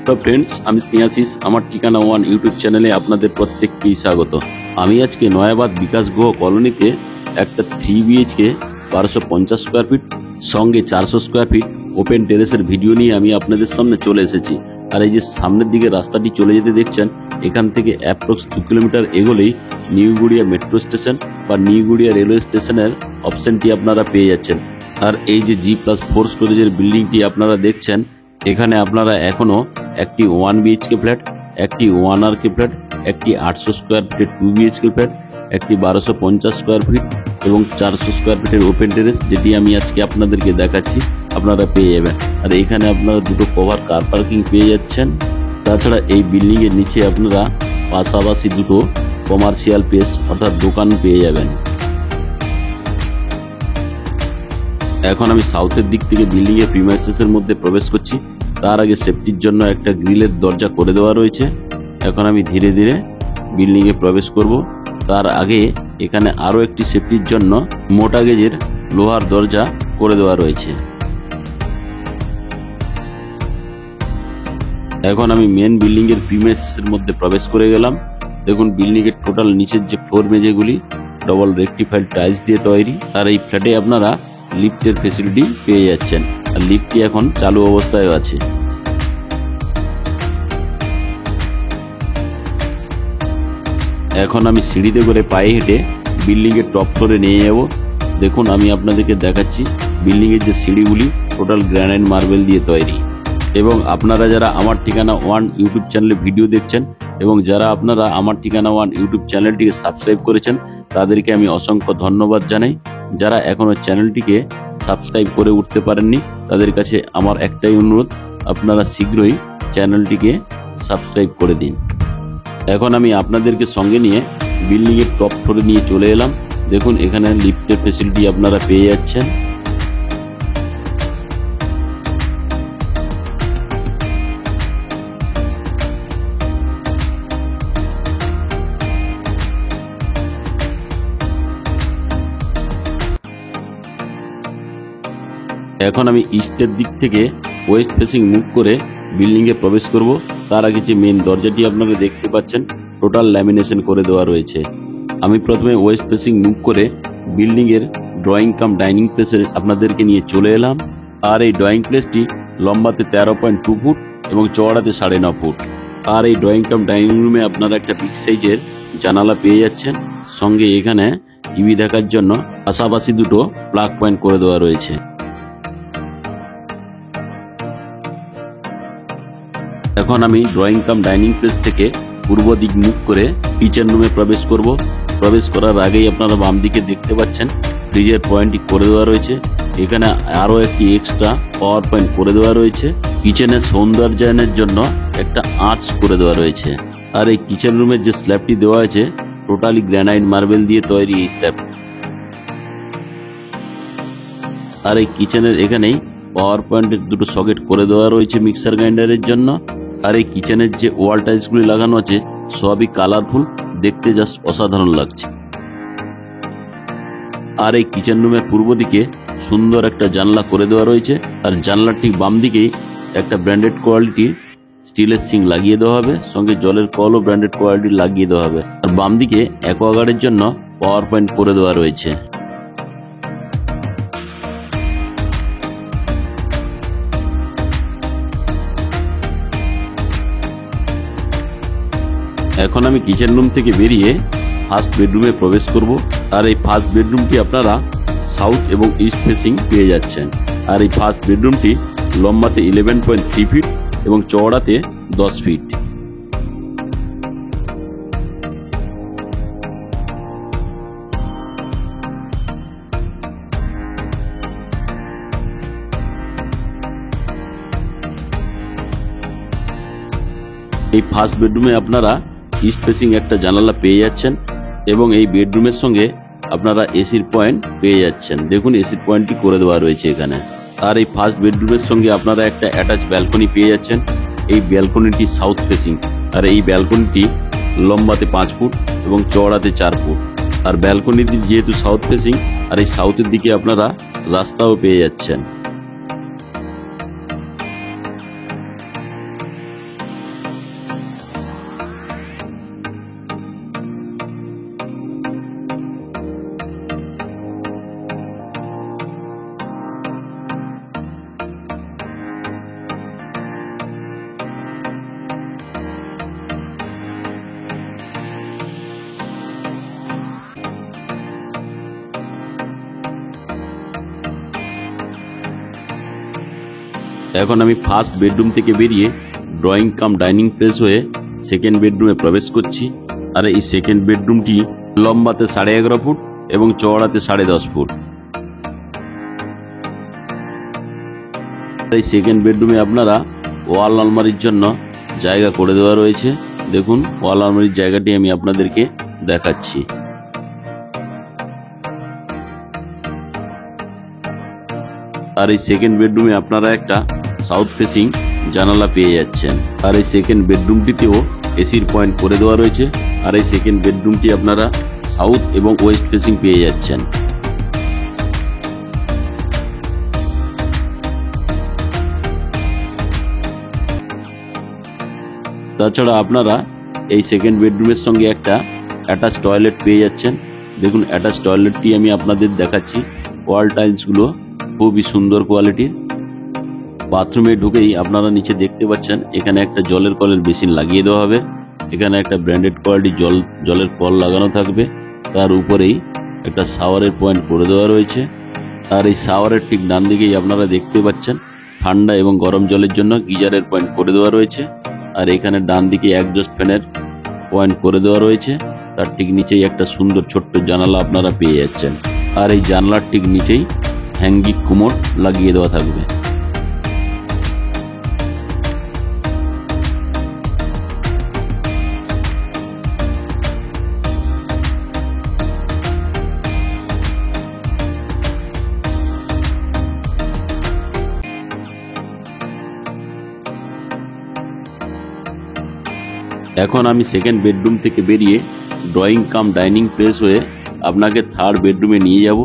তো ফ্রেন্ডস, আমি স্নেহাশিস। আমার ঠিকানা ওয়ান ইউটিউব চ্যানেলে আপনাদের প্রত্যেককেই স্বাগত। আমি আজকে নয়াবাদ বিকাশ গুহ কলোনিতে একটা 3 BHK 1250 স্কোয়ার ফিট সঙ্গে 400 স্কোয়ার ফিট ওপেন টেরেসের ভিডিও নিয়ে আমি আপনাদের সামনে চলে এসেছি। আর এই যে সামনের দিকে রাস্তাটি চলে যেতে দেখছেন, এখান থেকে অ্যাপ্রক্স 2 কিলোমিটার এগোলেই নিউ গড়িয়া মেট্রো স্টেশন বা নিউ গড়িয়া রেলওয়ে স্টেশনের অপশনটি আপনারা পেয়ে যাচ্ছেন। আর এই যে G+4 স্টোরেজের বিল্ডিংটি আপনারা দেখছেন, এখানে আপনারা এখনো একটি 1 BHK ফ্ল্যাট, একটি 1 RK ফ্ল্যাট, একটি 800 স্কোয়ার ফিটের 2 BHK ফ্ল্যাট, একটি 1250 স্কোয়ার ফিট এবং 400 স্কোয়ার ফিটের ওপেন টেরেস, যেটি আমি আজকে আপনাদেরকে দেখাচ্ছি, আপনারা পেয়ে যাবেন। আর এখানে আপনারা দুটো কভার কার পার্কিং পেয়ে যাচ্ছেন। তাছাড়া এই বিল্ডিং এর নিচে আপনারা পাশাপাশি দুটো কমার্শিয়াল প্লেস অর্থাৎ দোকান পেয়ে যাবেন। এখন আমি সাউথের দিক থেকে বিল্ডিং এর প্রিমাইসেসের মধ্যে প্রবেশ করছি। তার আগে সেফটির জন্য একটা গ্রিলের দরজা করে দেওয়া রয়েছে। এখন আমি ধীরে ধীরে বিল্ডিং এ প্রবেশ করব। তার আগে এখানে আরো একটি সেফটির জন্য মোটা গেজের লোহার দরজা করে দেওয়া রয়েছে। এখন আমি মেন বিল্ডিং এর প্রিমাইসেসের মধ্যে প্রবেশ করে গেলাম। দেখুন, বিল্ডিং এর টোটাল নিচের যে ফ্লোর মেঝেগুলি ডবল রেকটিফাইড টাইলস দিয়ে তৈরি। আর এই ফ্ল্যাটে আপনারা লিফটের ফেসিলিটি পেয়ে যাচ্ছেন। আর লিফটটি এখন চালু অবস্থায় আছে। এখন আমি সিঁড়িতে করে পায়ে হেঁটে বিল্ডিং এর টপ ফ্লোরে নিয়ে যাব। দেখুন, আমি আপনাদেরকে দেখাচ্ছি বিল্ডিং এর যে সিঁড়িগুলি টোটাল গ্রানাইট মার্বেল দিয়ে তৈরি। এবং আপনারা যারা আমার ঠিকানা ওয়ান ইউটিউব চ্যানেলে ভিডিও দেখছেন এবং যারা আপনারা আমার ঠিকানা ওয়ান ইউটিউব চ্যানেলটিকে সাবস্ক্রাইব করেছেন, তাদেরকে আমি অসংখ্য ধন্যবাদ জানাই। যারা এখনো চ্যানেলটিকে সাবস্ক্রাইব করে উঠতে পারেননি, তাদের কাছে আমার একটাই অনুরোধ, আপনারা শীঘ্রই চ্যানেলটিকে সাবস্ক্রাইব করে দিন। এখন আমি আপনাদেরকে সঙ্গে নিয়ে বিল্ডিং এর টপ ফ্লোরে নিয়ে চলে এলাম। দেখুন, এখানে লিফটের ফেসিলিটি আপনারা পেয়ে যাচ্ছেন। এখন আমি ইস্টের দিক থেকে ওয়েস্ট ফেসিং মুভ করে বিল্ডিং এ প্রবেশ করব। তার আগে যে মেন দরজাটি আপনারা দেখতে পাচ্ছেন, টোটাল ল্যামিনেশন করে দেওয়া রয়েছে। আমি প্রথমে ওয়েস্ট ফেসিং মুভ করে বিল্ডিং এর ড্রয়িং কাম ডাইনিং প্লেসে আপনাদেরকে নিয়ে চলে এলাম। আর এই ড্রয়িং প্লেসটি লম্বাতে 13.2 ফুট এবং চওড়াতে 9.5 ফুট। আর এই ড্রয়িং কাম ডাইনিং রুমে আপনারা একটা বিগ সাইজের জানালা পেয়ে যাচ্ছেন। সঙ্গে এখানে টিভি দেখার জন্য পাশাপাশি দুটো প্লাগ পয়েন্ট করে দেওয়া রয়েছে। এখন আমি ড্রয়িং কাম ডাইনিং প্লেস থেকে পূর্ব দিক মুখ করে কিচেন রুমে প্রবেশ করব। প্রবেশ করার আগেই আপনারা বাম দিকে দেখতে পাচ্ছেন ফ্রিজের পয়েন্টটি করে দেওয়া রয়েছে। এখানে আরো একটি এক্সট্রা পাওয়ার পয়েন্ট করে দেওয়া রয়েছে। কিচেনের সৌন্দর্যায়নের জন্য একটা আঁচ করে দেওয়া রয়েছে। আর এই কিচেন রুমের যে স্ল্যাবটি দেওয়া আছে, টোটালি গ্রানাইট মার্বেল দিয়ে তৈরি এই স্ল্যাব। আর এই কিচেনের এখানেই পাওয়ার পয়েন্টের দুটো সকেট করে দেওয়া রয়েছে মিক্সার গ্রাইন্ডারের জন্য। আর এই কিচেনের যে ওয়াল টাইলসগুলি লাগানো আছে, সবই কালারফুল, দেখতে জাস্ট অসাধারণ লাগছে। আর এই কিচেন রুমের পূর্ব দিকে সুন্দর একটা জানলা করে দেওয়া রয়েছে। আর জানলার ঠিক বাম দিকেই একটা ব্র্যান্ডেড কোয়ালিটির স্টিলের সিঙ্ক লাগিয়ে দেওয়া হবে। সঙ্গে জলের কলও ব্র্যান্ডেড কোয়ালিটির লাগিয়ে দেওয়া হবে। আর বাম দিকে অ্যাকোয়াগার্ডের জন্য পাওয়ার পয়েন্ট করে দেওয়া রয়েছে। এখন আমি কিচেন রুম থেকে বেরিয়ে ফার্স্ট বেডরুমে প্রবেশ করব। আর এই ফার্স্ট বেডরুমটি আপনারা সাউথ এবং ইস্ট ফেসিং পেয়ে যাচ্ছেন। আর এই ফার্স্ট বেডরুমটি লম্বাতে 11.3 ফিট এবং চওড়াতে 10 ফিট। এই ফার্স্ট বেডরুমে আপনারা ইস্ট ফেসিং একটা জানালা পেয়ে যাচ্ছেন এবং এই বেডরুমের সঙ্গে আপনারা এসির পয়েন্ট পেয়ে যাচ্ছেন। দেখুন, এসির পয়েন্টটি করে দেওয়া রয়েছে এখানে। আর এই ফার্স্ট বেডরুমের সঙ্গে আপনারা একটা অ্যাটাচ ব্যালকনি পেয়ে যাচ্ছেন। এই ব্যালকনিটি সাউথ ফেসিং। আর এই ব্যালকনিটি লম্বাতে 5 ফুট এবং চওড়াতে 4 ফুট। আর ব্যালকনিটি যেহেতু সাউথ ফেসিং, আর এই সাউথের দিকে আপনারা রাস্তাও পেয়ে যাচ্ছেন। এখন আমি ফার্স্ট বেডরুম থেকে বেরিয়ে ড্রয়িং কাম ডাইনিং প্লেস হয়ে সেকেন্ড বেডরুমে প্রবেশ করছি। আর এই সেকেন্ড বেডরুমটি লম্বাতে 11.5 ফুট এবং চওড়াতে 10.5 ফুট। এই সেকেন্ড বেডরুমে আপনারা ওয়াল আলমারির জন্য জায়গা করে দেওয়া রয়েছে। দেখুন ওয়াল আলমারির জায়গাটি আমি আপনাদেরকে দেখাচ্ছি। আর এই সেকেন্ড বেডরুমে আপনারা একটা সাউথ ফেসিং জানালা পেয়ে যাচ্ছেন। আর এই সেকেন্ড বেডরুমটিতেও এসির পয়েন্ট করে দেওয়া রয়েছে। আর এই সেকেন্ড বেডরুমটি আপনারা সাউথ এবং ওয়েস্ট ফেসিং পেয়ে যাচ্ছেন। তাছাড়া আপনারা এই সেকেন্ড বেডরুমের সঙ্গে একটা অ্যাটাচ টয়লেট পেয়ে যাচ্ছেন। দেখুন অ্যাটাচ টয়লেটটি আমি আপনাদের দেখাচ্ছি। ওয়াল টাইলসগুলো খুবই সুন্দর কোয়ালিটির। বাথরুমে ঢুকেই আপনারা নিচে দেখতে পাচ্ছেন এখানে একটা জলের কলের বেসিন লাগিয়ে দেওয়া হবে। এখানে একটা ব্র্যান্ডেড কোয়ালিটি জলের কল লাগানো থাকবে। তার উপরেই একটা শাওয়ারের পয়েন্ট করে দেওয়া রয়েছে। আর এই শাওয়ারের ঠিক ডান দিকেই আপনারা দেখতে পাচ্ছেন ঠান্ডা এবং গরম জলের জন্য গিজারের পয়েন্ট করে দেওয়া রয়েছে। আর এখানে ডান দিকে একজস্ট ফ্যানের পয়েন্ট করে দেওয়া রয়েছে। তার ঠিক নিচেই একটা সুন্দর ছোট্ট জানালা আপনারা পেয়ে যাচ্ছেন। আর এই জানলার ঠিক নিচেই হ্যাঙ্গিং কুমোড লাগিয়ে দেওয়া থাকবে। এখন আমি সেকেন্ড বেডরুম থেকে বেরিয়ে ড্রয়িং কাম ডাইনিং প্লেস হয়ে আপনাকে থার্ড বেডরুমে নিয়ে যাব।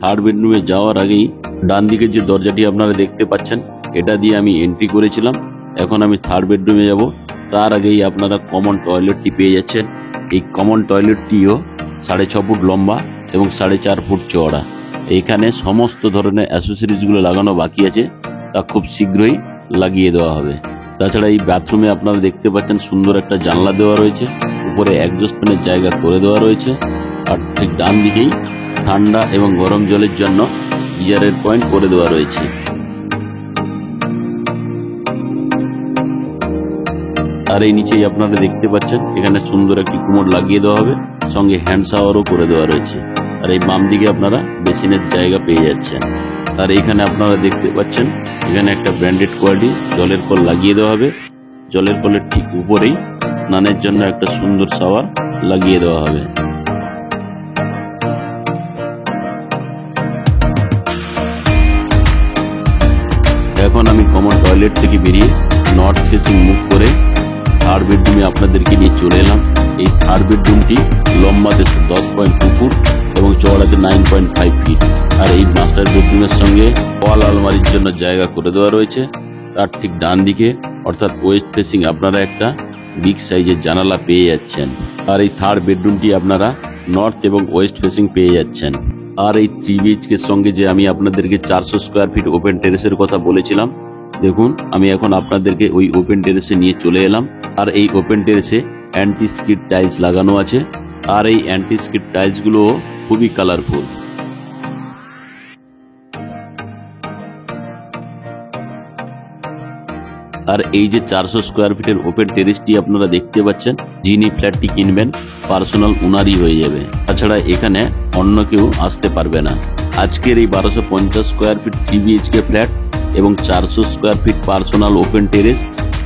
থার্ড বেডরুমে যাওয়ার আগেই ডান দিকের যে দরজাটি আপনারা দেখতে পাচ্ছেন এটা দিয়ে আমি এন্ট্রি করেছিলাম। এখন আমি থার্ড বেডরুমে যাব। তার আগেই আপনারা কমন টয়লেটটি পেয়ে যাচ্ছেন। এই কমন টয়লেটটিও 6.5 ফুট লম্বা এবং 4.5 ফুট চওড়া। এইখানে সমস্ত ধরনের অ্যাসেসরিজগুলো লাগানো বাকি আছে, তা খুব শীঘ্রই লাগিয়ে দেওয়া হবে। তাছাড়া এই বাথরুমে আপনারা দেখতে পাচ্ছেন সুন্দর একটা জানলা দেওয়া রয়েছে, উপরে একজস্ট ফ্যানের জায়গা করে দেওয়া রয়েছে। আর ঠিক ডান দিকেই ঠান্ডা এবং গরম জলের জন্য গিজারের পয়েন্ট করে দেওয়া রয়েছে। আর এই নিচেই আপনারা দেখতে পাচ্ছেন এখানে সুন্দর একটি কুমোড লাগিয়ে দেওয়া হবে, সঙ্গে হ্যান্ড শাওয়ারও করে দেওয়া রয়েছে। আর এই বাম দিকে আপনারা বেসিনের জায়গা পেয়ে যাচ্ছেন। আর এইখানে আপনারা দেখতে পাচ্ছেন এখানে একটা ব্র্যান্ডেড কোয়ালিটি জলের কল লাগিয়ে দেওয়া হবে। জলের কলের ঠিক উপরেই স্নানের জন্য একটা সুন্দর শাওয়ার লাগিয়ে দেওয়া হবে। এখন আমি কমন টয়লেট থেকে বেরিয়ে নর্থ ফেসিং মুভ করে থার্ড বেডরুমে আপনাদেরকে নিয়ে চলে এলাম। এই থার্ড বেডরুমটি লম্বাতে 10.2 ফুট এবং চওড়াতে 9.5 ফিট। আর এই মাস্টার বেডরুমের সঙ্গে ওয়াল আলমারির জন্য জায়গা করে দেওয়া রয়েছে। তার ঠিক ডান দিকে অর্থাৎ ওয়েস্ট ফেসিং আপনারা একটা বিগ সাইজের জানালা পেয়ে যাচ্ছেন। আর এই থার্ড বেডরুমটি আপনারা নর্থ এবং ওয়েস্ট ফেসিং পেয়ে যাচ্ছেন। আর এই 3 BHK এর সঙ্গে যে আমি আপনাদেরকে 400 স্কোয়ার ফিট ওপেন টেরেসের কথা বলেছিলাম, দেখুন আমি এখন আপনাদেরকে ওই ওপেন টেরেসে নিয়ে চলে এলাম। আর এই ওপেন টেরেসে অ্যান্টি স্কিড টাইলস লাগানো আছে। আর এই অ্যান্টি স্কিড টাইলসগুলো খুবই কালারফুল। আর এই যে 400 স্কোয়ার ফিটের ওপেন টেরেসটি আপনারা দেখতে পাচ্ছেন, যিনি ফ্ল্যাটটি কিনবেন পার্সোনাল ওনারই হয়ে যাবে। তাছাড়া এখানে অন্য কেউ আসতে পারবে না। আজকের এই 1250 স্কোয়ার ফিট 3 BHK ফ্ল্যাট এবং 400 square feet personal open terrace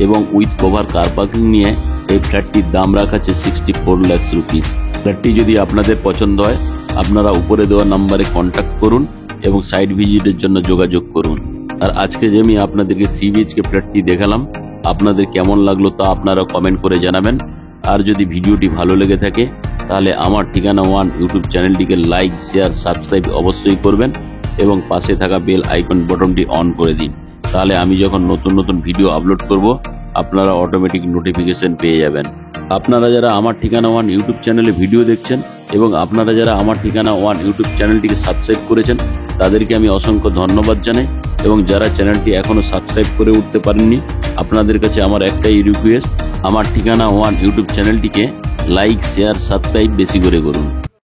এবং উইথ কভার কার পার্কিং নিয়ে এই ফ্ল্যাটটির দাম রাখা আছে 64 লাখ রুপিস। ফ্ল্যাটটি যদি আপনাদের পছন্দ হয় আপনারা উপরে দেওয়া নাম্বারে কন্ট্যাক্ট করুন এবং সাইট ভিজিটের জন্য যোগাযোগ করুন। আর আজকে যে আমি আপনাদেরকে 3 BHK ফ্ল্যাটটি দেখালাম, আপনাদের কেমন লাগলো তা আপনারা কমেন্ট করে জানাবেন। আর যদি ভিডিওটি ভালো লেগে থাকে তাহলে আমার ঠিকানা ওয়ান ইউটিউব চ্যানেলটিকে লাইক, শেয়ার, সাবস্ক্রাইব অবশ্যই করবেন এবং পাশে থাকা বেল আইকন বটনটি অন করে দিন। তাহলে আমি যখন নতুন নতুন ভিডিও আপলোড করব আপনারা অটোমেটিক নোটিফিকেশন পেয়ে যাবেন। আপনারা যারা আমার ঠিকানা ওয়ান ইউটিউব চ্যানেলে ভিডিও দেখছেন এবং আপনারা যারা আমার ঠিকানা ওয়ান ইউটিউব চ্যানেলটিকে সাবস্ক্রাইব করেছেন তাদেরকে আমি অসংখ্য ধন্যবাদ জানাই। এবং যারা চ্যানেলটি এখনো সাবস্ক্রাইব করে উঠতে পারেননি আপনাদের কাছে আমার একটাই রিকোয়েস্ট, আমার ঠিকানা ওয়ান ইউটিউব চ্যানেলটিকে লাইক, শেয়ার, সাবস্ক্রাইব বেশি করে করুন।